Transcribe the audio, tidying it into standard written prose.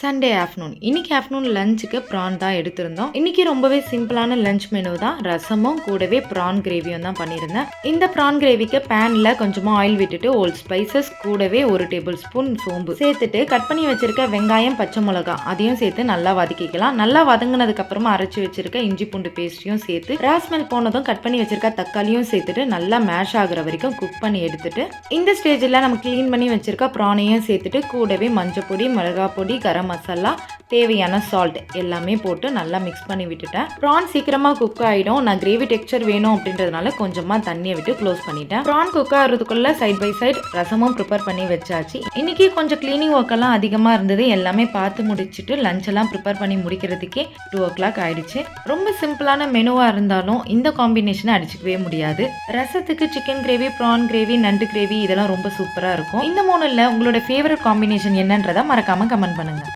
Sunday afternoon. இன்னைக்கு afternoon லஞ்சுக்கு PRAN தான் எடுத்திருந்தோம். இன்னைக்கு ரொம்பவே சிம்பிளான லஞ்ச் மெனு தான். ரசமும் கூடவே ப்ரான் கிரேவியும் தான் பண்ணியிருந்தேன். இந்த ப்ரான் கிரேவிக்கு பேனில் கொஞ்சமாக ஆயில் விட்டுட்டு ஓல் ஸ்பைசஸ் கூடவே 1 டேபிள் ஸ்பூன் சோம்பு சேர்த்துட்டு கட் பண்ணி வச்சிருக்க வெங்காயம், பச்சை மிளகா அதையும் சேர்த்து நல்லா வதக்கிக்கலாம். நல்லா வதங்கினதுக்கு அப்புறமா அரைச்சி வச்சிருக்க இஞ்சி பூண்டு பேஸ்ட்டையும் சேர்த்து ராஸ்மெல் போனதும் கட் பண்ணி வச்சிருக்க தக்காளியும் சேர்த்துட்டு நல்லா மேஷ் ஆகுற வரைக்கும் குக் பண்ணி எடுத்துட்டு இந்த ஸ்டேஜில் நம்ம க்ளீன் பண்ணி வச்சிருக்க ப்ரானையும் சேர்த்துட்டு கூடவே மஞ்சள் பொடி, மிளகாய் பொடி, கரம் மசாலா, தேவையான சால்ட் எல்லாமே போட்டு நல்லா மிக்ஸ் பண்ணி விட்டுட்டேன். ப்ரான் சீக்கிரமாக குக் ஆகிடும். நான் கிரேவி டெக்ஸ்சர் வேணும் அப்படின்றதுனால கொஞ்சமாக தண்ணியை விட்டு க்ளோஸ் பண்ணிட்டேன். ப்ரான் குக் ஆகிறதுக்குள்ள சைட் பை சைட் ரசமும் ப்ரிப்பேர் பண்ணி வச்சாச்சு. இன்னைக்கு கொஞ்சம் கிளீனிங் ஒர்க் எல்லாம் அதிகமாக இருந்தது. எல்லாமே பார்த்து முடிச்சுட்டு லஞ்ச் எல்லாம் ப்ரிப்பேர் பண்ணி முடிக்கிறதுக்கே 2 o'clock ஆயிடுச்சு. ரொம்ப சிம்பிளான மெனுவாக இருந்தாலும் இந்த காம்பினேஷனை அடிச்சுக்கவே முடியாது. ரசத்துக்கு சிக்கன் கிரேவி, ப்ரான் கிரேவி, நண்டு கிரேவி இதெல்லாம் ரொம்ப சூப்பராக இருக்கும். இந்த 3ல் உங்களோட ஃபேவரட் காம்பினேஷன் என்னன்றதை மறக்காம கமெண்ட் பண்ணுங்க.